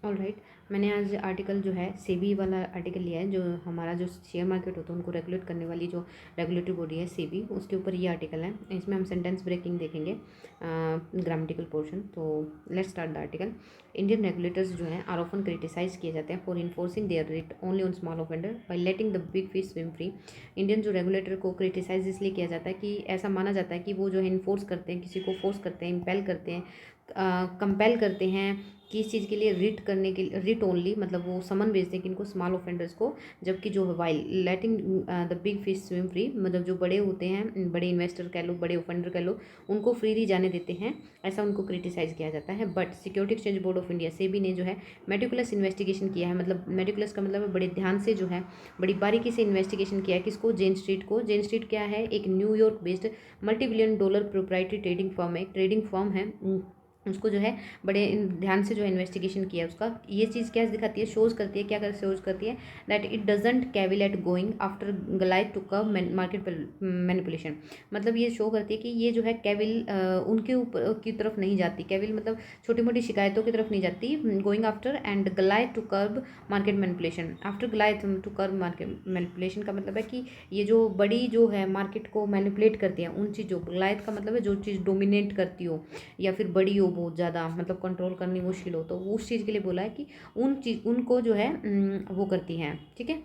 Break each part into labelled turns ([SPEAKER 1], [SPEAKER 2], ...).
[SPEAKER 1] Alright, मैंने आज article जो है सेबी वाला आर्टिकल लिया है, जो हमारा जो शेयर मार्केट होता है उनको रेगुलेट करने वाली जो रेगुलेटरी बॉडी है सेबी, उसके ऊपर ये आर्टिकल है। इसमें हम सेंटेंस ब्रेकिंग देखेंगे, ग्रामेटिकल पोर्शन। तो let's start the article. Indian regulators जो हैं आर ऑफन क्रिटिसाइज किए जाते हैं for enforcing their writ only on small offender by letting the big fish swim free. Indian जो रेगुलेटर को क्रिटिसाइज इसलिए किया जाता है कि ऐसा माना जाता है कि वो जो है इन्फोर्स करते हैं, किसी को फोर्स करते हैं, इम्पेल करते हैं, कंपेल करते हैं कि इस चीज़ के लिए रिट करने के लिए, रिट ओनली मतलब वो समन भेजते हैं किनको, स्मॉल ऑफेंडर्स को। जबकि जो while letting the big fish swim free, मतलब जो बड़े होते हैं, बड़े इन्वेस्टर कह लो, बड़े ऑफेंडर कह लो, उनको फ्रीली जाने देते हैं, ऐसा उनको क्रिटिसाइज किया जाता है। But security exchange board of India SEBI ने जो है मेटिकुलस इन्वेस्टिगेशन किया है, मतलब मेटिकुलस का मतलब है बड़े ध्यान से जो है, बड़ी बारीकी से इन्वेस्टिगेशन किया है। किसको? जेन स्ट्रीट को। जेन स्ट्रीट क्या है? एक New York based multi billion dollar proprietary trading firm है, एक ट्रेडिंग फर्म है। उसको जो है बड़े ध्यान से जो है इन्वेस्टिगेशन किया उसका। ये चीज़ क्या दिखाती है, शोज़ करती है, क्या कर शोज़ करती है, that it doesn't caveat going after glide to कव मार्केट मैनिपुलेशन। मतलब ये शो करती है कि ये जो है कैविल उनके ऊपर की तरफ नहीं जाती। कैविल मतलब छोटी मोटी शिकायतों की तरफ नहीं जाती। Going after and glide to curb market manipulation. After glide to curb market manipulation का मतलब है कि ये जो बड़ी जो है मार्केट को मैनिपुलेट करती है उन चीज़ों, ग्लाइड का मतलब है जो चीज़ डोमिनेट करती हो या फिर बड़ी हो बहुत ज़्यादा, मतलब कंट्रोल करनी मुश्किल हो, तो वो उस चीज़ के लिए बोला है कि उनको जो है वो करती हैं, ठीक है,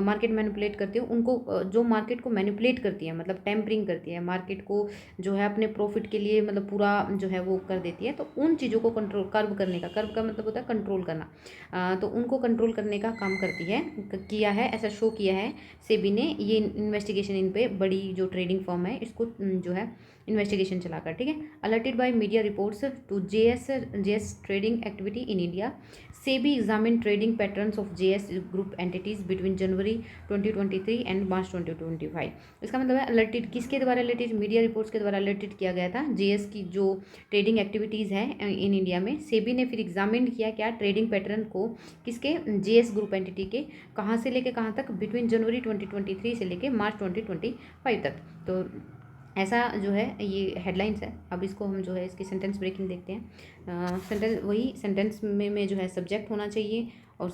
[SPEAKER 1] मार्केट मैनिपुलेट करती है उनको, जो मार्केट को मैनिपुलेट करती है, मतलब टेम्परिंग करती है मार्केट को, जो है अपने प्रॉफिट के लिए मतलब पूरा जो है वो कर देती है। तो उन चीज़ों को कंट्रोल, कर्व करने का, कर्व का मतलब होता है कंट्रोल करना, तो उनको कंट्रोल करने का काम करती है, किया है, ऐसा शो किया है सेबी ने। ये इन्वेस्टिगेशन इन पे बड़ी जो ट्रेडिंग फर्म है इसको जो है इन्वेस्टिगेशन चलाकर, ठीक है। Alerted by media reports to JS trading activity in India, SEBI examine trading patterns of JS group entities between January 2023 and March 2025। इसका मतलब है अलर्टेड किसके द्वारा, अलर्टेड मीडिया रिपोर्ट्स के द्वारा अलर्टेड किया गया था जेएस की जो ट्रेडिंग एक्टिविटीज़ है इन इंडिया में। सेबी ने फिर एग्जामिन किया क्या, ट्रेडिंग पैटर्न को, किसके, जेएस ग्रुप एंटिटी के, कहाँ से लेके कहाँ तक, बिटवीन जनवरी 2023 से लेके मार्च 2025 तक। तो ऐसा जो है ये हेडलाइंस है। अब इसको हम जो है इसकी सेंटेंस ब्रेकिंग देखते हैं। सेंटेंस वही सेंटेंस में जो है सब्जेक्ट होना चाहिए और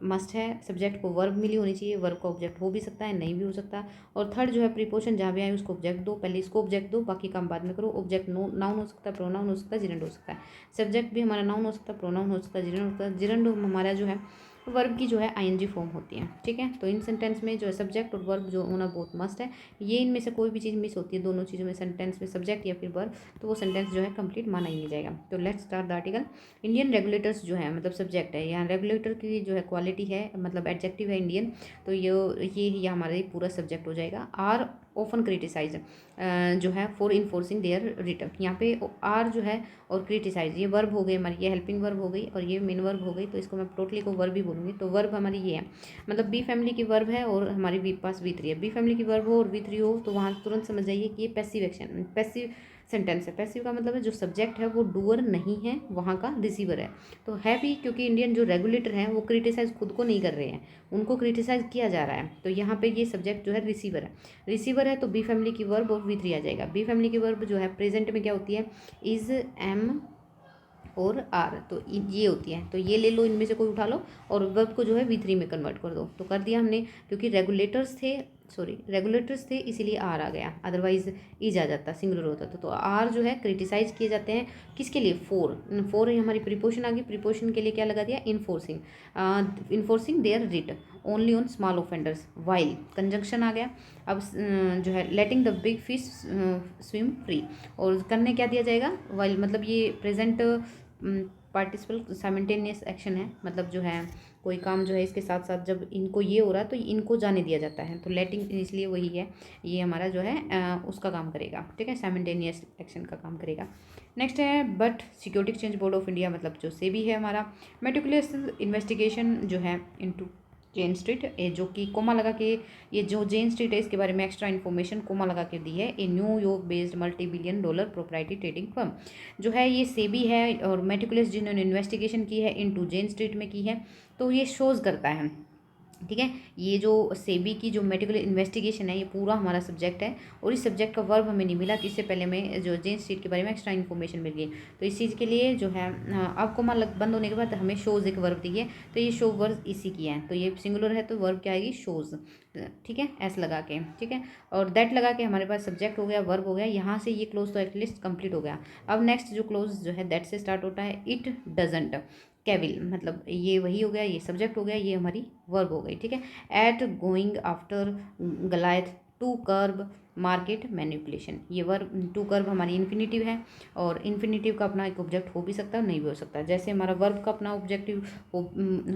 [SPEAKER 1] मस्ट है, सब्जेक्ट को वर्ब मिली होनी चाहिए, वर्ब का ऑब्जेक्ट हो भी सकता है, नहीं भी हो सकता। और थर्ड जो है प्रीपोजिशन जहाँ भी आए उसको ऑब्जेक्ट दो, पहले इसको ऑब्जेक्ट दो, बाकी काम बाद में करो। ऑब्जेक्ट नाउन हो सकता है, प्रोनाउन हो सकता है, जिरेंड हो सकता है। सब्जेक्ट भी हमारा नाउन हो सकता है, प्रोनाउन हो सकता है, जिरेंड हो सकता है। जिरेंड हमारा जो है वर्ब की जो है आईएनजी फॉर्म होती है, ठीक है। तो इन सेंटेंस में जो है सब्जेक्ट और वर्ब जो होना बहुत मस्ट है। ये इनमें से कोई भी चीज़ मिस होती है दोनों चीज़ों में, सेंटेंस में सब्जेक्ट या फिर वर्ब, तो वो सेंटेंस जो है कंप्लीट माना ही नहीं जाएगा। तो let's start the article. Indian regulators जो है मतलब सब्जेक्ट है, यहाँ रेगुलेटर की जो है क्वालिटी है, मतलब एडजेक्टिव है इंडियन, तो ये हमारा पूरा सब्जेक्ट हो जाएगा। आर ऑफन क्रिटिसाइज जो है फॉर इन्फोर्सिंग देयर रिटर्न, यहाँ पे आर जो है और क्रिटिसाइज, ये वर्ब हो गई हमारी, ये हेल्पिंग वर्ब हो गई और ये मेन वर्ब हो गई, तो इसको मैं टोटली को वर्ब ही बोलूँगी। तो वर्ब हमारी ये है, मतलब बी फैमिली की वर्ब है और हमारी वी पास V3 है। बी फैमिली की वर्ब हो और V3 हो तो वहाँ तुरंत समझ जाइए कि ये पैसिव एक्शन, पैसिव सेंटेंस है। पैसिव का मतलब है जो सब्जेक्ट है वो डूअर नहीं है, वहाँ का रिसीवर है। तो है भी, क्योंकि इंडियन जो रेगुलेटर हैं वो क्रिटिसाइज खुद को नहीं कर रहे हैं, उनको क्रिटिसाइज किया जा रहा है। तो यहाँ पे ये सब्जेक्ट जो है रिसीवर है, रिसीवर है तो बी फैमिली की वर्ब और V3 आ जाएगा। बी फैमिली की वर्ब जो है प्रेजेंट में क्या होती है, इज, एम और आर, तो ये होती है। तो ये ले लो, इनमें से कोई उठा लो और वर्ब को जो है V3 में कन्वर्ट कर दो। तो कर दिया हमने, क्योंकि रेगुलेटर्स थे इसीलिए आर आ गया, अदरवाइज ईज आ जाता, सिंगुलर होता। तो आर जो है क्रिटिसाइज किए जाते हैं किसके लिए, फोर हमारी प्रीपोजिशन आ गई। प्रीपोजिशन के लिए क्या लगा दिया, enforcing their writ only on small offenders, while conjunction आ गया। अब जो है letting the big fish swim free, और करने क्या दिया जाएगा, वाइल मतलब ये प्रेजेंट पार्टिसिपल साइमल्टेनियस एक्शन है, मतलब जो है कोई काम जो है इसके साथ साथ जब इनको ये हो रहा है तो इनको जाने दिया जाता है, तो लेटिंग इसलिए वही है, ये हमारा जो है उसका काम करेगा, ठीक है, साइमल्टेनियस एक्शन का काम करेगा। नेक्स्ट है but security exchange board of India, मतलब जो सेबी है हमारा, मेटिकुलस इन्वेस्टिगेशन जो है इनटू जेन स्ट्रीट, जो कि कोमा लगा के, ये जो जेन स्ट्रीट है इसके बारे में एक्स्ट्रा इन्फॉर्मेशन कोमा लगा के दी है। A New York based multi billion dollar proprietary trading firm जो है ये सेबी है, और मेटिकुलस जिन्होंने इन्वेस्टिगेशन की है इनटू जेन स्ट्रीट में की है। तो ये शोज़ करता है ठीक है। ये जो सेबी की जो मेडिकल इन्वेस्टिगेशन है ये पूरा हमारा सब्जेक्ट है, और इस सब्जेक्ट का वर्ब हमें नहीं मिला, तो इससे पहले हमें जो जेन स्ट्रीट के बारे में एक्स्ट्रा इन्फॉर्मेशन मिल गई। तो इस चीज़ के लिए जो है अब कोमा बंद होने के बाद हमें शोज़ एक वर्ब दी है, तो ये शो वर्ब इसी की है, तो ये सिंगुलर है तो वर्ब क्या आएगी, शोज़। ठीक है, एस लगा के। ठीक है, और दैट लगा के हमारे पास सब्जेक्ट हो गया, वर्ब हो गया। यहाँ से ये क्लोज तो एटलीस्ट कंप्लीट हो गया। अब नेक्स्ट जो क्लोज जो है दैट से स्टार्ट होता है, इट डजंट कैविल, मतलब ये वही हो गया, ये सब्जेक्ट हो गया, ये हमारी वर्ब हो गई। ठीक है, at going after goliath to curb market manipulation, ये वर्ब टू कर्ब हमारी इन्फिनिटिव है, और इन्फिनिटिव का अपना एक ऑब्जेक्ट हो भी सकता है नहीं भी हो सकता है। जैसे हमारा वर्ब का अपना ऑब्जेक्टिव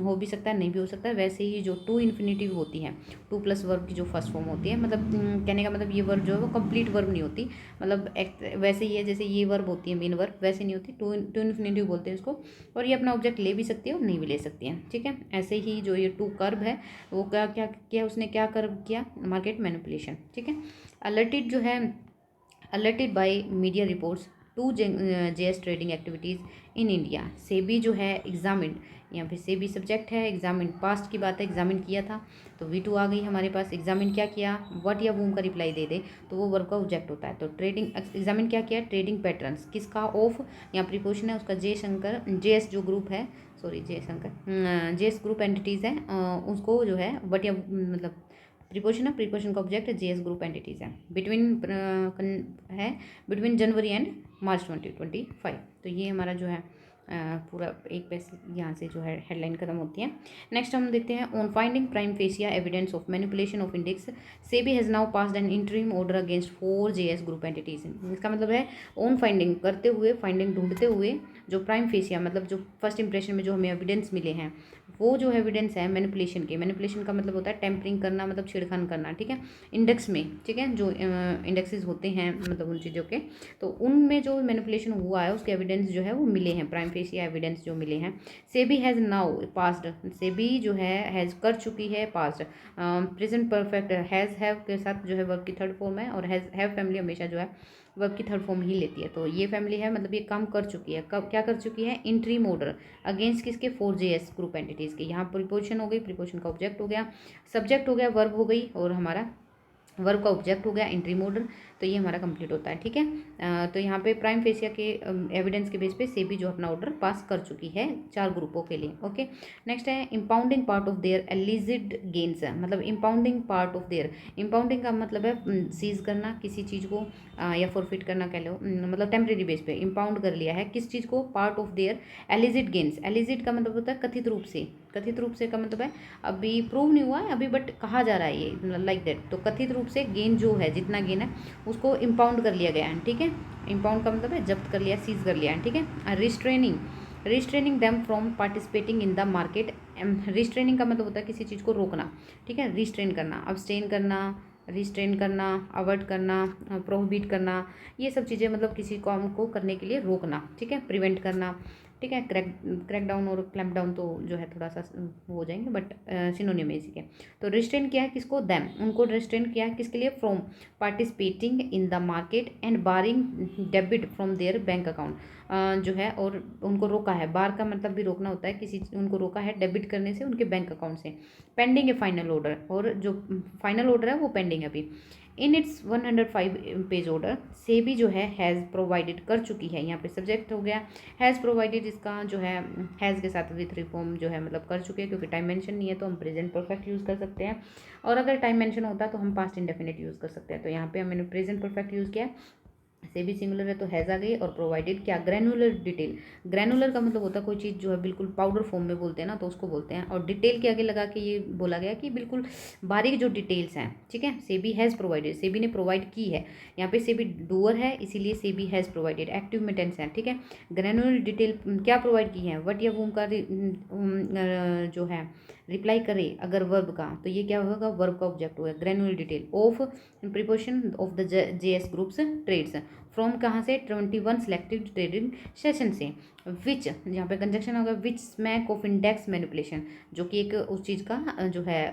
[SPEAKER 1] हो भी सकता है नहीं भी हो सकता है, वैसे ही जो टू इन्फिनिटिव होती है, टू प्लस वर्ब की जो फर्स्ट फॉर्म होती है, मतलब कहने का मतलब ये वर्ब जो है वो कंप्लीट वर्ब नहीं होती, मतलब वैसे ही है जैसे ये वर्ब होती है मेन वर्ब, वैसे नहीं होती, टू इन्फिनिटिव बोलते हैं इसको। और ये अपना ऑब्जेक्ट ले भी सकती है और नहीं भी ले सकती है। ठीक है, ऐसे ही जो ये टू कर्ब है वो क्या क्या किया उसने, क्या कर्ब किया, मार्केट मैनिपुलेशन। ठीक है, अलर्टेड जो है, alerted by media reports to JS trading activities in India, SEBI जो है एग्जामिन, यहाँ पे सेबी सब्जेक्ट है, एग्जामिन पास्ट की बात है, एग्जामिन किया था, तो V2 आ गई हमारे पास। एग्जामिन क्या किया, व्हाट या वूम का रिप्लाई दे दे तो वो वर्ब का ऑब्जेक्ट होता है। तो ट्रेडिंग एग्जामिन क्या किया, ट्रेडिंग पैटर्न्स, किसका, ऑफ, यहाँ प्रीपोजिशन है उसका, जयशंकर, जेएस जो ग्रुप है, sorry Jaishankar, JS group entities है, उसको जो है व्हाट या मतलब प्रीपोजिशन है, प्रीपोजिशन का ऑब्जेक्ट जेएस ग्रुप एंटिटीज़ है, बिटवीन है बिटवीन जनवरी एंड मार्च 2025। तो ये हमारा जो है पूरा एक पैसे यहाँ से जो है हेडलाइन खत्म होती है। नेक्स्ट हम देखते हैं, on finding prime fascia evidence of manipulation of index, SEBI has now passed N interim order against 4 JS group entities. इसका मतलब है ऑन फाइंडिंग करते हुए, फाइंडिंग ढूंढते हुए, जो प्राइम फेसिया मतलब जो फर्स्ट इंप्रेशन में जो हमें एविडेंस मिले हैं, वो जो एविडेंस है मैनिपुलेशन के, मैनिपुलेशन का मतलब होता है टेम्परिंग करना, मतलब छेड़खान करना। ठीक है, इंडेक्स में, ठीक है, जो इंडेक्सेस होते हैं मतलब उन चीज़ों के, तो उनमें जो मैनिपुलेशन हुआ है उसके एविडेंस जो है वो मिले हैं, प्राइम फेसिया एविडेंस जो मिले हैं। SEBI has now passed, SEBI जो है हैज़ कर चुकी है, past present perfect, has have के साथ जो है वर्ब की थर्ड फॉर्म है, और हैव फैमिली हमेशा जो है वर्ब की थर्ड फॉर्म ही लेती है, तो ये फैमिली है, मतलब ये काम कर चुकी है। कब क्या कर चुकी है, इंट्रीम ऑर्डर अगेंस्ट किसके, 4 जेएस ग्रुप एंटिटीज़ के। यहाँ प्रीपोजिशन हो गई, प्रीपोजिशन का ऑब्जेक्ट हो गया, सब्जेक्ट हो गया, वर्ब हो गई, और हमारा वर्ब का ऑब्जेक्ट हो गया इंट्रीम ऑर्डर। तो ये हमारा कंप्लीट होता है। ठीक है, तो यहाँ पे प्राइम फेसिया के एविडेंस के बेस पे सेबी जो अपना ऑर्डर पास कर चुकी है 4 ग्रुपों के लिए। ओके, नेक्स्ट है impounding part of their alleged gains, मतलब impounding part of their, impounding का मतलब है सीज करना किसी चीज़ को, या फॉरफिट करना कह लो, मतलब टेम्प्रेरी बेस पे इम्पाउंड कर लिया है किस चीज़ को, part of their alleged gains. Alleged का मतलब होता है कथित रूप से, कथित रूप से का मतलब है अभी प्रूव नहीं हुआ है अभी, बट कहा जा रहा है ये, लाइक दैट। तो कथित रूप से गेन जो है, जितना गेन है उसको इम्पाउंड कर लिया गया है। ठीक है, इम्पाउंड का मतलब है जब्त कर लिया, सीज कर लिया है। ठीक है, restraining, restraining them from participating in the market. Restraining का मतलब होता है किसी चीज़ को रोकना। ठीक है, रिस्ट्रेन करना, अब्सटेन करना, रिस्ट्रेन करना, अवॉइड करना, प्रोहिबिट करना, ये सब चीज़ें मतलब किसी काम को करने के लिए रोकना। ठीक है, प्रिवेंट करना। ठीक है, क्रैक डाउन और क्लैम्प डाउन तो जो है थोड़ा सा वो हो जाएंगे, बट सिनोनिम है इसी के। तो रिस्ट्रेन किया है किसको, दैम, उनको रिस्ट्रेन किया है किसके लिए, from participating in the market and barring debit from their bank account, जो है, और उनको रोका है, बार का मतलब भी रोकना होता है किसी, उनको रोका है डेबिट करने से उनके बैंक अकाउंट से। पेंडिंग है फाइनल ऑर्डर, और जो फाइनल ऑर्डर है वो पेंडिंग है अभी। In its 105 page order, SEBI जो है हैज़ प्रोवाइडेड कर चुकी है, यहाँ पे सब्जेक्ट हो गया, हैज़ प्रोवाइडेड, इसका जो है हैज़ के साथ विथ रिफॉर्म जो है मतलब कर चुके हैं, क्योंकि टाइम मेंशन नहीं है तो हम प्रेजेंट परफेक्ट यूज़ कर सकते हैं, और अगर टाइम मेंशन होता है तो हम पास्ट इंडेफिनिट यूज़ कर सकते हैं। तो यहाँ पे हमने प्रेजेंट परफेक्ट यूज़ किया, से भी सिंगुलर है तो हैज़ आ गई, और प्रोवाइडेड क्या, ग्रैनुलर डिटेल। ग्रैनुलर का मतलब होता है कोई चीज़ जो है बिल्कुल पाउडर फॉर्म में बोलते हैं ना, तो उसको बोलते हैं, और डिटेल के आगे लगा के ये बोला गया कि बिल्कुल बारीक जो डिटेल्स हैं। ठीक है, सेबी हैज़ प्रोवाइडेड, सेबी ने प्रोवाइड की है, यहाँ पे सेबी डूअर है इसीलिए सेबी हैज़ प्रोवाइडेड, एक्टिव में टेंस है। ठीक है, ग्रैनुलर डिटेल क्या प्रोवाइड की है, वट या वूम का जो है रिप्लाई करे अगर वर्ब का, तो ये क्या होगा, वर्ब का ऑब्जेक्ट होगा, granular detail of preposition of the JS group's trades from कहाँ से, 21 सिलेक्टेड ट्रेडिंग सेशन से, विच यहाँ पे कंजक्शन होगा विच स्मैक ऑफ इंडेक्स मैनिपुलेशन, जो कि एक उस चीज़ का जो है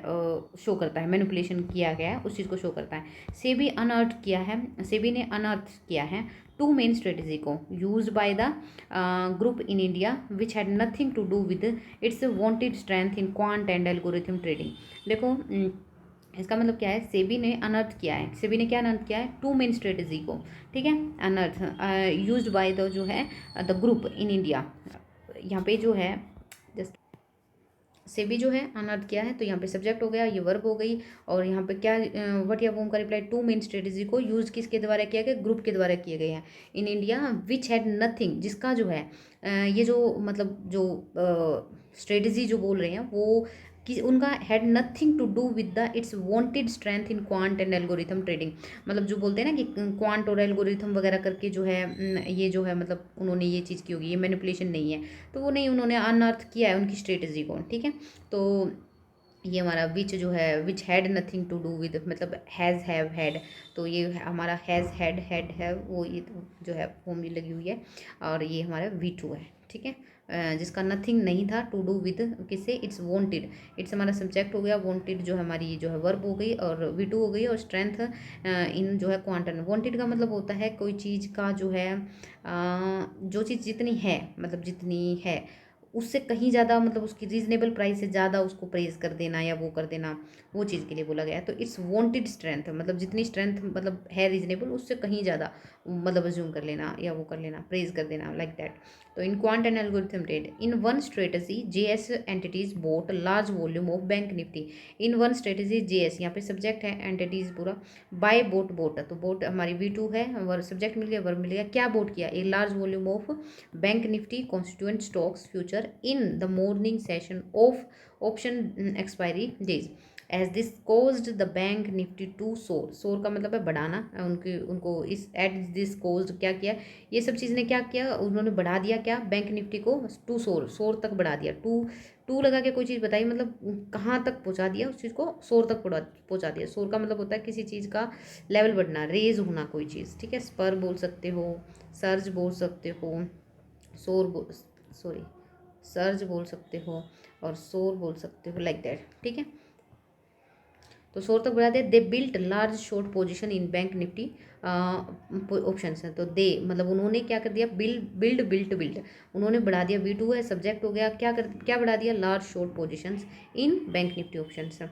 [SPEAKER 1] शो करता है, मैनिपुलेशन किया गया है उस चीज़ को शो करता है। सेबी अनअर्थ किया है, सेबी ने अनअर्थ किया है टू मेन स्ट्रेटेजी को use by the group in India which had nothing to do with its vaunted strength in quant and algorithm trading. देखो इसका मतलब क्या है, सेबी ने अनर्थ किया है, सेबी ने क्या अनर्थ किया है, टू मेन स्ट्रेटेजी को, ठीक है, अनर्थ यूज्ड बाय द जो है द ग्रुप इन इंडिया, यहाँ पे जो है जस्ट सेबी जो है अनर्थ किया है, तो यहाँ पे सब्जेक्ट हो गया, ये वर्ब हो गई, और यहाँ पे क्या व्हाट या वोम का रिप्लाई, टू मेन स्ट्रेटेजी को यूज किसके द्वारा किया गया, ग्रुप के द्वारा किए गए हैं इन इंडिया विच हैड नथिंग, जिसका जो है ये जो मतलब जो स्ट्रेटेजी जो बोल रहे हैं वो कि उनका had nothing to do with the its vaunted strength in quant and algorithm trading. मतलब जो बोलते हैं ना कि क्वांट और एल्गोरिथम वगैरह करके जो है ये जो है मतलब उन्होंने ये चीज़ की होगी, ये मैनिपुलेशन नहीं है, तो वो नहीं, उन्होंने अनअर्थ किया है उनकी स्ट्रेटजी को, ठीक है। तो ये हमारा विच जो है which had nothing to do with मतलब हैज़ हैव हैड, तो ये हमारा हैज़ हैड हैड हैव वो ये जो है फॉर्मली लगी हुई है, और ये हमारा V2 है, ठीक है, जिसका नथिंग नहीं था, टू डू विद किससे, इट्स वांटेड, इट्स हमारा सब्जेक्ट हो गया, वांटेड जो हमारी जो है वर्ब हो गई और V2 हो गई, और स्ट्रेंथ इन जो है क्वांटम। वांटेड का मतलब होता है कोई चीज़ का जो है जो चीज़ जितनी है मतलब जितनी है उससे कहीं ज़्यादा मतलब उसकी रीजनेबल प्राइस से ज़्यादा उसको प्रेज कर देना या वो कर देना, वो चीज़ के लिए बोला गया है। तो इट्स वांटेड स्ट्रेंथ मतलब जितनी स्ट्रेंथ मतलब है रीजनेबल उससे कहीं ज़्यादा मतलब अज्यूम कर लेना या वो कर लेना, प्रेज कर देना, लाइक दैट। तो in quant and algorithm trade in one strategy JS entities bought large volume of bank Nifty. In one strategy JS यहाँ पे सब्जेक्ट है, एंटिटीज पूरा, बाय बोट, बोट तो बोट हमारी V2 है, और सब्जेक्ट मिल गया, वर्ब मिल गया, क्या बोट किया, a large volume of bank Nifty constituent stocks future in the morning session of option expiry days as this caused the bank Nifty to soar, soar का मतलब है बढ़ाना, उनके उनको इस एट दिस कोज्ड क्या किया, ये सब चीज़ ने क्या किया, उन्होंने बढ़ा दिया क्या, बैंक निफ्टी को टू सोर, सोर तक बढ़ा दिया, टू टू लगा के कोई चीज़ बताई मतलब कहाँ तक पहुँचा दिया उस चीज़ को, सोर तक पहुँचा दिया। सोर का मतलब होता है किसी चीज़ का लेवल बढ़ना, रेज होना कोई चीज़, ठीक है, स्पर बोल सकते हो, सर्ज बोल सकते हो, सर्ज बोल सकते हो, और सोर बोल सकते हो, लाइक दैट, ठीक है। तो सोर तक बढ़ा दिया। They built large short position in bank Nifty option है, तो दे मतलब उन्होंने क्या कर दिया, बिल्ड उन्होंने बढ़ा दिया, V2 है, सब्जेक्ट हो गया, क्या बढ़ा दिया, large short positions in bank Nifty options.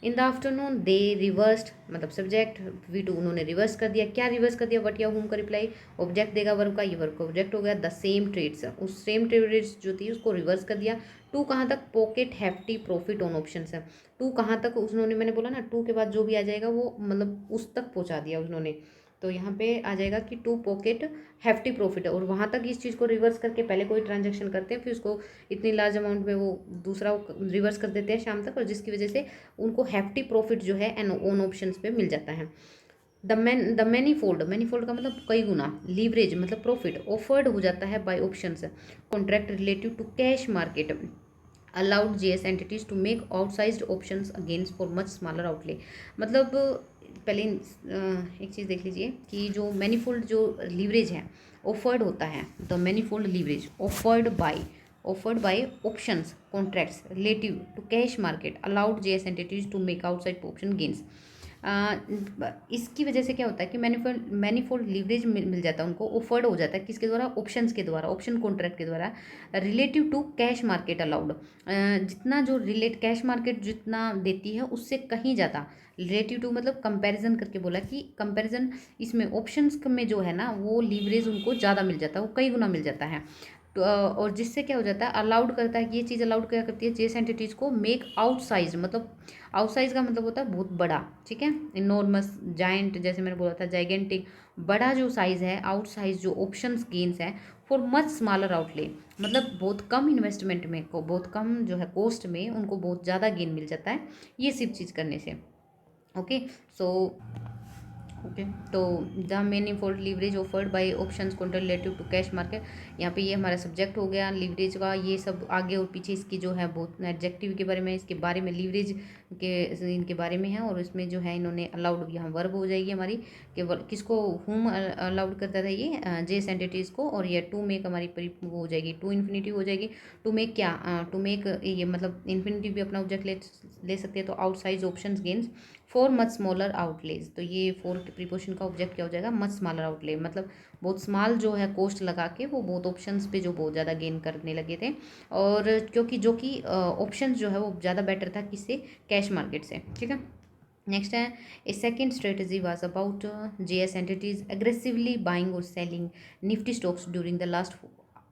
[SPEAKER 1] In the afternoon they reversed मतलब सब्जेक्ट, V2 उन्होंने रिवर्स कर दिया, क्या रिवर्स कर दिया, वट या होम का रिप्लाई, ऑब्जेक्ट देगा वर्ब का, ये वर्ब का ऑब्जेक्ट हो गया, द सेम ट्रेड्स, उस सेम ट्रेड्स जो थी उसको रिवर्स कर दिया। टू कहाँ तक, pocket hefty profit on option है, टू कहाँ तक उन्होंने, मैंने बोला ना टू के बाद जो भी आ जाएगा वो मतलब उस तक पहुँचा दिया उन्होंने, तो यहाँ पे आ जाएगा कि टू पॉकेट हैफ्टी प्रॉफिट है, और वहाँ तक इस चीज़ को रिवर्स करके पहले कोई ट्रांजैक्शन करते हैं फिर उसको इतनी लार्ज अमाउंट में वो दूसरा रिवर्स कर देते हैं शाम तक, और जिसकी वजह से उनको हैफ्टी प्रॉफिट जो है एन ऑन ऑप्शन पे मिल जाता है। द मैनीफोल्ड, मैनीफोल्ड का मतलब कई गुना, लीवरेज मतलब प्रॉफिट ऑफर्ड हो जाता है by options contract relative to cash market allowed JS entities to make outsized options against for much smaller outlay. मतलब पहले एक चीज़ देख लीजिए कि जो मैनीफोल्ड जो लीवरेज है ऑफर्ड होता है, the manifold leverage offered by options contracts relative to cash market allowed JS entities to make outsized option gains. इसकी वजह से क्या होता है कि मैनीफोल्ड लीवरेज मिल जाता है उनको, ऑफर्ड हो जाता है किसके द्वारा, ऑप्शंस के द्वारा, ऑप्शन कॉन्ट्रैक्ट के द्वारा, relative to cash market allowed, जितना जो रिलेट कैश मार्केट जितना देती है उससे कहीं ज़्यादा, रिलेटिव टू मतलब कंपैरिजन करके बोला कि कंपैरिजन इसमें ऑप्शंस में जो है ना वो लीवरेज उनको ज़्यादा मिल जाता है, वो कई गुना मिल जाता है। तो और जिससे क्या हो जाता है, अलाउड करता है कि ये चीज़ अलाउड क्या करती है, जेस एंटिटीज़ को मेक आउटसाइज, मतलब आउटसाइज का मतलब होता है बहुत बड़ा, ठीक है, इनॉर्मस, जायंट, जैसे मैंने बोला था जाइगेंटिक, बड़ा जो साइज है, आउटसाइज जो ऑप्शंस गेन्स है फॉर मच स्मॉलर आउटले, मतलब बहुत कम इन्वेस्टमेंट में को बहुत कम जो है कॉस्ट में उनको बहुत ज़्यादा गेन मिल जाता है ये सब चीज़ करने से। ओके, सो ओके, तो the main import leverage offered by options counter relative to cash market. यहाँ पे ये हमारा सब्जेक्ट हो गया लीवरेज का। ये सब आगे और पीछे इसकी जो है बहुत एडजेक्टिव के बारे में, इसके बारे में, लीवरेज के इनके बारे में है। और इसमें जो है इन्होंने अलाउड, यहाँ वर्ब हो जाएगी हमारी कि किसको, हुम अलाउड करता था ये जेस एंटिटीज़ को। और ये टू मेक हमारी वो हो जाएगी, टू इन्फिनिटी हो जाएगी। टू मेक क्या, टू मेक ये मतलब इन्फिनिटी भी अपना ऑब्जेक्ट ले सकते हैं। तो outsize option gains for much smaller outlays. तो ये फोर प्रीपोजिशन का ऑब्जेक्ट क्या हो जाएगा, मच स्मॉलर आउटले, मतलब बहुत स्मॉल जो है कॉस्ट लगा के वो बहुत ऑप्शंस पे जो बहुत ज़्यादा गेन करने लगे थे। और क्योंकि जो कि ऑप्शंस जो है वो ज़्यादा बेटर था किससे, कैश मार्केट से। ठीक है, नेक्स्ट है a second strategy was about JS entities aggressively buying और selling Nifty stocks during the last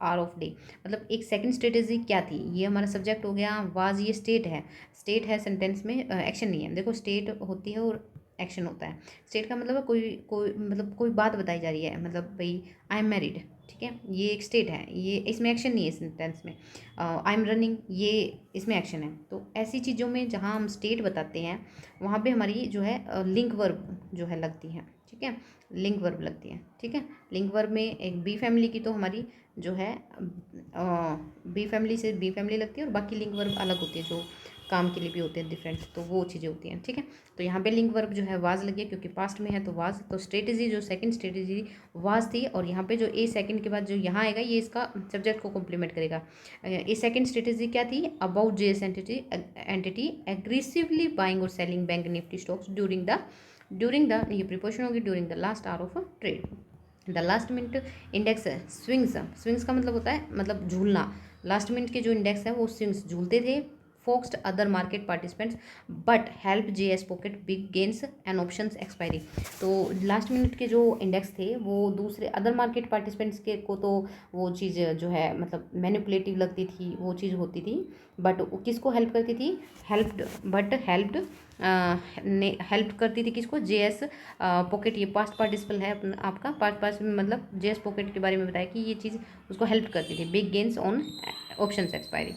[SPEAKER 1] hour of day. मतलब एक सेकंड स्ट्रेटजी क्या थी, ये हमारा सब्जेक्ट हो गया। वाज ये स्टेट है सेंटेंस में, एक्शन नहीं है। देखो स्टेट होती है और एक्शन होता है। स्टेट का मतलब है कोई कोई मतलब कोई बात बताई जा रही है, मतलब भाई आई एम मैरिड, ठीक है, ये एक स्टेट है, ये इसमें एक्शन नहीं है सेंटेंस में। आई एम रनिंग, ये इसमें एक्शन है। तो ऐसी चीज़ों में जहाँ हम स्टेट बताते हैं वहाँ पे हमारी जो है लिंक वर्ब जो है लगती है। ठीक है, लिंक वर्ब लगती है। ठीक है, लिंक वर्ब में एक बी फैमिली की तो हमारी जो है बी फैमिली से बी फैमिली लगती है, और बाकी लिंक वर्ब अलग होती है जो काम के लिए भी होते हैं डिफरेंट, तो वो चीज़ें होती हैं। ठीक है, तो यहाँ पे लिंक वर्ब जो है वाज लगी है क्योंकि पास्ट में है तो वाज। तो स्ट्रेटजी जो सेकंड स्ट्रेटजी वाज थी, और यहाँ पे जो ए सेकंड के बाद जो यहाँ आएगा ये इसका सब्जेक्ट को कॉम्प्लीमेंट करेगा। ए सेकंड स्ट्रेटजी क्या थी, about JS entity aggressively buying और selling bank Nifty stocks during the ये प्रिपोजिशन होगी during the last hour of trade. The last minute index है स्विंग्स का मतलब होता है मतलब झूलना। लास्ट मिनट के जो इंडेक्स है वो स्विंग्स झूलते थे, foxed other market participants but help JS pocket big gains and options expiry. तो लास्ट मिनट के जो इंडेक्स थे वो दूसरे अदर मार्केट पार्टिसिपेंट्स के को तो वो चीज़ जो है मतलब मैनिपुलेटिव लगती थी, वो चीज़ होती थी, बट किसको हेल्प करती थी, हेल्प करती थी किसको, जेएस पॉकेट। ये पास्ट पार्टिसिपल है आपका, पास्ट पार्टिसिपल मतलब जेएस पॉकेट के बारे में बताया कि ये चीज़ उसको हेल्प करती थी, big gains on options expiry.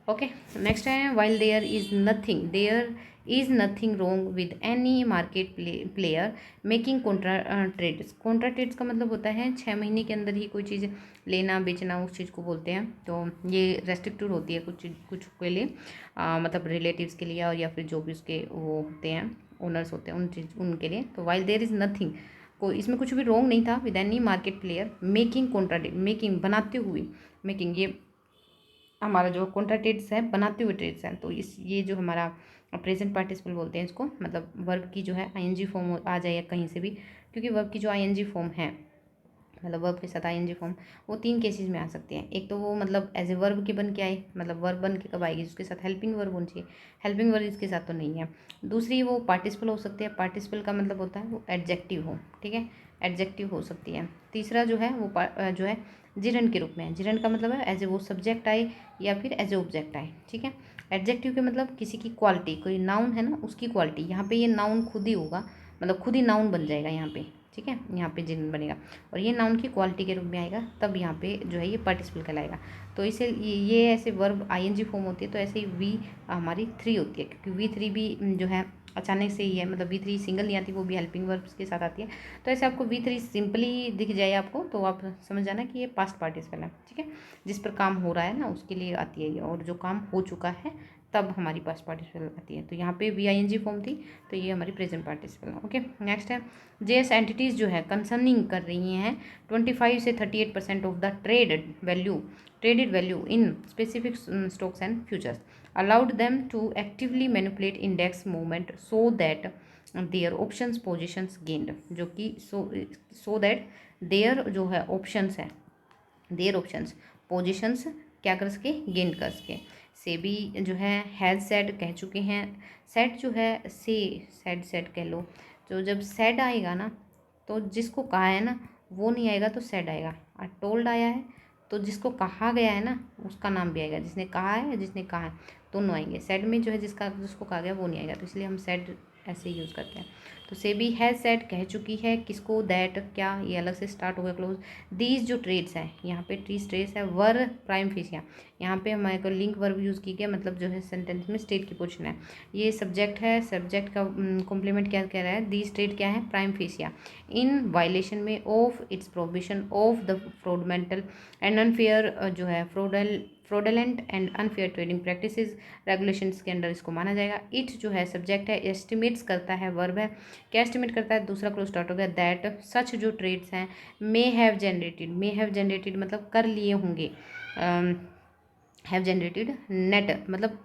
[SPEAKER 1] Okay, next है while there is nothing wrong with any market player making contra trades का मतलब होता है 6 महीने के अंदर ही कोई चीज़ लेना बेचना, उस चीज़ को बोलते हैं। तो ये रेस्ट्रिक्टेड होती है कुछ के लिए, मतलब रिलेटिव्स के लिए, और या फिर जो भी उसके वो होते हैं ओनर्स होते हैं उनके लिए। तो वाइल देयर इज़ नथिंग, कोई इसमें कुछ भी रोंग नहीं था with any market player making बनाते हुए, मेकिंग ये हमारा जो कॉन्ट्रा ट्रेड्स है बनाते हुए ट्रेड्स हैं। तो ये जो हमारा प्रेजेंट पार्टिसिपल बोलते हैं इसको, मतलब वर्ब की जो है आईएनजी फॉर्म आ जाए या कहीं से भी, क्योंकि वर्ब की जो आईएनजी फॉर्म है, मतलब वर्ब के साथ आईएनजी फॉर्म, वो 3 केसेस में आ सकते हैं। एक तो वो मतलब एज ए वर्ब के बन के आए, मतलब वर्ब बन के कब आएगी, उसके साथ हेल्पिंग वर्ब होनी चाहिए, हेल्पिंग वर्ब इसके साथ तो नहीं है। दूसरी वो पार्टिसिपल हो सकती है, पार्टिसिपल का मतलब होता है वो एडजेक्टिव हो, ठीक है, एडजेक्टिव हो सकती है। तीसरा जो है वो जो है जिरंड के रूप में है। जिरंड का मतलब है एज ए वो सब्जेक्ट आए या फिर एज ए ऑब्जेक्ट आए। ठीक है, एडजेक्टिव के मतलब किसी की क्वालिटी, कोई नाउन है ना उसकी क्वालिटी, यहाँ पे ये नाउन खुद ही होगा, मतलब खुद ही नाउन बन जाएगा यहाँ पे। ठीक है, यहाँ पे जिन बनेगा और ये नाउन की क्वालिटी के रूप में आएगा, तब यहाँ पे जो है ये पार्टिसिपल कहलाएगा। तो इसे ये ऐसे वर्ब आईएनजी फॉर्म होती है, तो ऐसे ही वी हमारी 3 होती है, क्योंकि वी3 भी जो है अचानक से ही है, मतलब वी3 सिंगल नहीं आती, वो भी हेल्पिंग वर्ब्स के साथ आती है। तो ऐसे आपको वी3 सिंपली दिख जाए आपको, तो आप समझ जाना कि ये पास्ट पार्टिसिपल है। ठीक है, जिस पर काम हो रहा है ना उसके लिए आती है ये, और जो काम हो चुका है तब हमारी पास्ट पार्टिसिपल आती है। तो यहाँ पे वी आईएनजी फॉर्म थी, तो ये हमारी प्रेजेंट पार्टिसिपल है। ओके, नेक्स्ट है जेएस एंटिटीज़ जो है कंसर्निंग कर रही हैं 25 से 38% of the traded value in specific stocks and futures allowed them to actively manipulate index movement so that their options positions gained, जो कि सो दैट देयर जो है ऑप्शंस है, देयर ऑप्शंस पोजिशंस क्या कर सके, गेन कर सके। सेबी जो है हैज़ सेड कह चुके हैं, सेट जो है सेट कह लो। तो जब सेड आएगा ना तो जिसको कहा है ना वो नहीं आएगा तो सेड आएगा, और टोल्ड आया है तो जिसको कहा गया है ना उसका नाम भी आएगा, जिसने कहा है जिसने कहा है दोनों आएंगे। सेड में जो है जिसको कहा गया वो नहीं आएगा, तो इसलिए हम सेड ऐसे ही यूज़ करते हैं। तो सेबी हैज़ सेड कह चुकी है किसको, दैट क्या, ये अलग से स्टार्ट हो गया क्लोज, दीज जो ट्रेड्स हैं यहाँ पे ट्रीज ट्रेड्स है वर प्राइम फेसिया, यहाँ पे हमारे को लिंक वर्ब यूज़ की गया, मतलब जो है सेंटेंस में स्टेट की पोजीशन है, ये सब्जेक्ट है, सब्जेक्ट का कॉम्प्लीमेंट क्या कह रहा है, दी स्टेट क्या है, प्राइम फेसिया, इन वायलेशन में of its provision of the fraudulent and unfair जो है fraudulent and unfair trading practices regulations के अंडर इसको माना जाएगा। इट जो है सब्जेक्ट है, एस्टिमेट्स करता है, वर्ब है, क्या एस्टिमेट करता है, दूसरा क्लोज स्टार्ट हो गया, दैट सच जो ट्रेड्स हैं मे हैव जनरेटेड मतलब कर लिए होंगे, हैव जनरेटेड नेट मतलब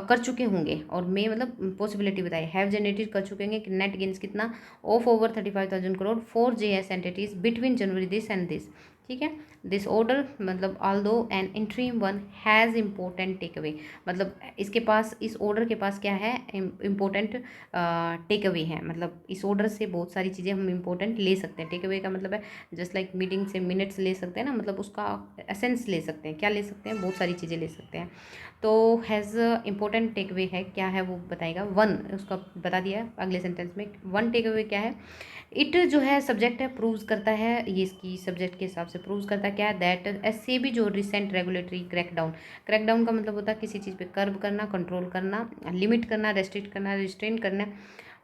[SPEAKER 1] कर चुके होंगे, और मे मतलब पॉसिबिलिटी बताई, हैव जनरेटेड कर चुके होंगे नेट गेन्स कितना, of over 35,000 crore for JS entities between January this and this, ठीक है। दिस ऑर्डर मतलब although an interim one has important take away, मतलब इसके पास, इस ऑर्डर के पास क्या है, इम्पोर्टेंट टेक अवे है, मतलब इस ऑर्डर से बहुत सारी चीज़ें हम इम्पोर्टेंट ले सकते हैं। टेक अवे का मतलब है जस्ट लाइक मीटिंग से मिनट्स ले सकते हैं ना, मतलब उसका एसेंस ले सकते हैं, क्या ले सकते हैं, बहुत सारी चीज़ें ले सकते हैं। तो हैज़ इम्पोर्टेंट टेक अवे है, क्या है वो बताएगा, वन उसका बता दिया है अगले सेंटेंस में, वन टेक अवे क्या है, इट जो है सब्जेक्ट है, प्रूव्स करता है, ये इसकी सब्जेक्ट के हिसाब से प्रूव्स करता है क्या है, दैट ऐसे भी जो रिसेंट रेगुलेटरी क्रैकडाउन का मतलब होता है किसी चीज़ पे कर्व करना, कंट्रोल करना, लिमिट करना, रेस्ट्रिक्ट करना, रिस्ट्रेन करना,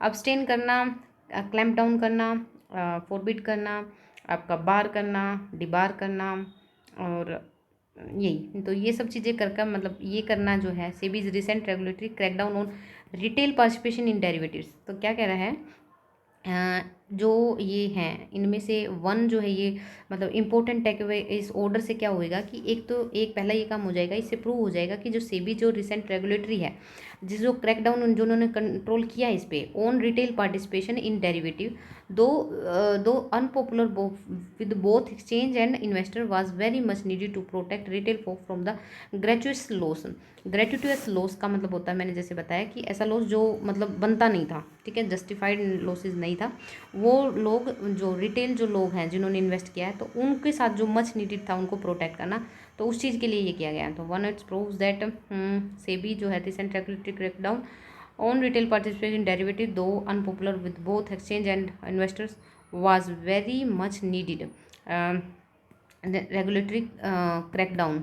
[SPEAKER 1] अब्सटेन करना, क्लैम्प डाउन करना, फॉरबिड करना, आपका बार करना, डिबार करना, और यही तो ये सब चीज़ें कर मतलब ये करना जो है, SEBI's recent regulatory crackdown on retail participation in derivatives, तो क्या कह रहा है, जो ये हैं इनमें से वन जो है ये मतलब इम्पोर्टेंट टेक अवे इस ऑर्डर से क्या होएगा कि एक पहला ये काम हो जाएगा, इससे प्रूव हो जाएगा कि जो सेबी जो रिसेंट रेगुलेटरी है, जिस जो क्रैकडाउन जो उन्होंने कंट्रोल किया इस पे on retail participation in derivative, though unpopular with both exchange and investor was very much needed to protect retail folk from the gratuitous loss. Gratuitous loss का मतलब होता है, मैंने जैसे बताया कि ऐसा लॉस जो मतलब बनता नहीं था, ठीक है, जस्टिफाइड लॉसेज नहीं था, वो लोग जो रिटेल जो लोग हैं जिन्होंने इन्वेस्ट किया है तो उनके साथ जो मच नीडेड था उनको प्रोटेक्ट करना, तो उस चीज़ के लिए ये किया गया। तो one its proves that SEBI जो है recent regulatory crackdown on retail participation in derivative though unpopular with both exchange and investors was very much needed regulatory crackdown.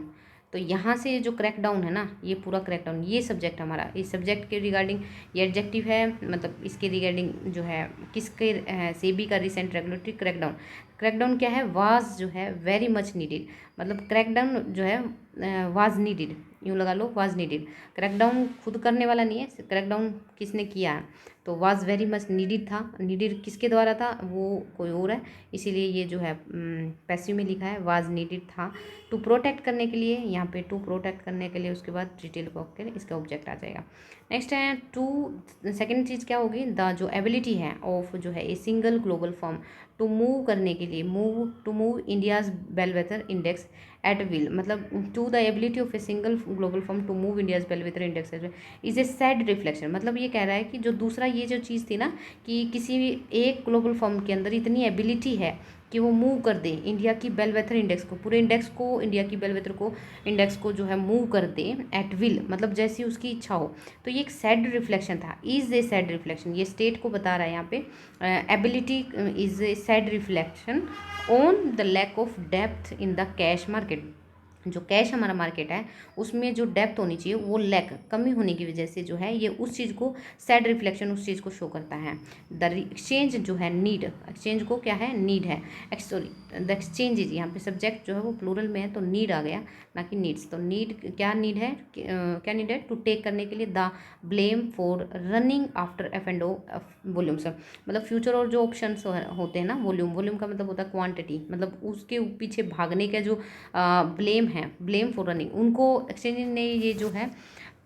[SPEAKER 1] तो यहाँ से जो क्रैकडाउन है ना, ये पूरा क्रैकडाउन, ये सब्जेक्ट हमारा, इस सब्जेक्ट के रिगार्डिंग ये एडजेक्टिव है, मतलब इसके रिगार्डिंग जो है किसके सेबी का रिसेंट रेगुलेटरी क्रैकडाउन, क्रैकडाउन क्या है, वाज जो है वेरी मच नीडेड, मतलब क्रैकडाउन जो है वाज नीडेड, यूँ लगा लो वाज नीडेड, क्रैकडाउन खुद करने वाला नहीं है, क्रैकडाउन किसने किया है, तो वाज वेरी मच नीडेड था, नीडेड किसके द्वारा था, वो कोई और है, इसीलिए ये जो है पैसिव में लिखा है, वाज नीडेड था, टू प्रोटेक्ट करने के लिए, यहाँ पे टू प्रोटेक्ट करने के लिए, उसके बाद डिटेल को इसका ऑब्जेक्ट आ जाएगा। नेक्स्ट है टू, सेकेंड चीज़ क्या होगी, द जो एबिलिटी है ऑफ जो है a single global firm to move करने के लिए, to move India's bellwether index at will, मतलब to the ability of a single global firm to move India's bellwether index at will is a sad reflection, मतलब ये कह रहा है कि जो दूसरा ये जो चीज़ थी ना कि किसी भी एक ग्लोबल फर्म के अंदर इतनी एबिलिटी है कि वो मूव कर दे इंडिया की बेलवेथर इंडेक्स को, पूरे इंडेक्स को, इंडिया की बेलवेथर को इंडेक्स को जो है मूव कर दे एट विल, मतलब जैसी उसकी इच्छा हो, तो ये एक सैड रिफ्लेक्शन था, इज ए सैड रिफ्लेक्शन, ये स्टेट को बता रहा है यहाँ पे, ability is a sad reflection on the lack of depth in the cash market, जो कैश हमारा मार्केट है उसमें जो डेप्थ होनी चाहिए वो लैक कमी होने की वजह से जो है ये उस चीज़ को सैड रिफ्लेक्शन उस चीज़ को शो करता है। द एक्सचेंज जो है नीड, एक्सचेंज को क्या है, नीड है, सॉरी द एक्सचेंज इज, यहाँ पे सब्जेक्ट जो है वो प्लूरल में है तो नीड आ गया ना कि नीड्स, तो नीड क्या नीड है, क्या नीड है, टू टेक करने के लिए the blame for running after F&O volumes, मतलब फ्यूचर और जो ऑप्शन होते हैं ना, वॉल्यूम का मतलब होता है क्वांटिटी, मतलब उसके पीछे भागने का जो ब्लेम है, ब्लेम फॉर रनिंग, उनको एक्सचेंज ने ये जो है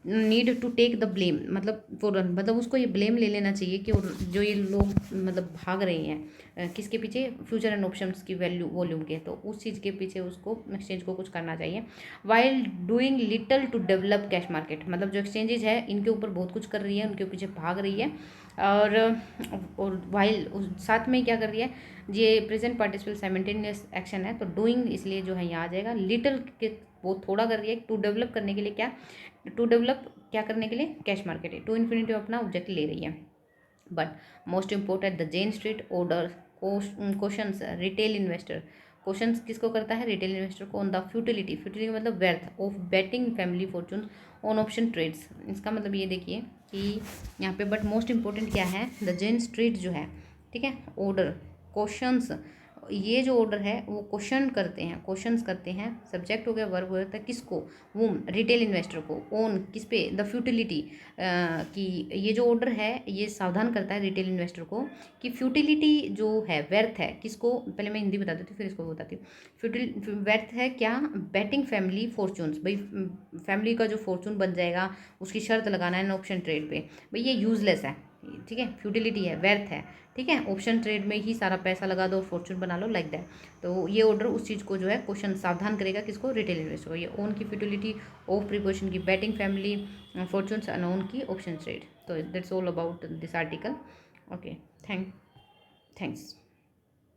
[SPEAKER 1] need to take the blame मतलब फॉर रन, मतलब उसको ये ब्लेम ले लेना चाहिए कि जो ये लोग मतलब भाग रहे हैं किसके पीछे, फ्यूचर एंड ऑप्शंस की वैल्यू वॉल्यूम के, तो उस चीज़ के पीछे उसको एक्सचेंज को कुछ करना चाहिए। While doing little to develop cash market, मतलब जो एक्सचेंजेज है इनके ऊपर बहुत कुछ कर रही है, उनके पीछे भाग रही है, और वाइल साथ में क्या कर रही है, ये प्रेजेंट पार्टिसिपल साइमल्टेनियस एक्शन है, तो डूइंग इसलिए जो है यहाँ आ जाएगा, लिटल के वो थोड़ा कर रही है, टू डेवलप करने के लिए, क्या टू डेवलप क्या करने के लिए, कैश मार्केट है, टू इन्फिनिटी अपना ऑब्जेक्ट ले रही है। But most important the Jane Street order questions retail investor, questions किसको करता है, रिटेल इन्वेस्टर को, ऑन द फ्यूटिलिटी, फ्यूटिलिटी मतलब व्यर्थ of betting family fortune on option trades. इसका मतलब ये देखिए कि यहाँ पे बट मोस्ट इम्पोर्टेंट क्या है, द जेन स्ट्रीट जो है, ठीक है, ऑर्डर क्वेश्चंस, ये जो ऑर्डर है वो क्वेश्चन करते हैं, क्वेश्चंस करते हैं, सब्जेक्ट हो गया, वर्ब हो जाता है, किसको, वो रिटेल इन्वेस्टर को, ओन किस पे, द फ्यूटिलिटी, कि ये जो ऑर्डर है ये सावधान करता है रिटेल इन्वेस्टर को कि फ्यूटिलिटी जो है, व्यर्थ है, किसको, पहले मैं हिंदी बता देती हूँ फिर इसको बताती हूँ। फ्यूटिल व्यर्थ है क्या, बैटिंग फैमिली फॉर्चून्स, भाई फैमिली का जो फॉर्चून बन जाएगा उसकी शर्त लगाना है ऑप्शन ट्रेड पे, भाई ये यूजलेस है, ठीक है, फ्यूटिलिटी है, व्यर्थ है, ठीक है, ऑप्शन ट्रेड में ही सारा पैसा लगा दो और फॉर्चून बना लो, लाइक दैट। तो ये ऑर्डर उस चीज़ को जो है क्वेश्चन सावधान करेगा, किसको, रिटेल इन्वेस्टर को, ये ओन की फ्यूटिलिटी, ऑफ प्रिपोजिशन की बैटिंग फैमिली फॉर्चून्स, अनोन की ऑप्शन ट्रेड। तो that's all about this article. Okay, thanks.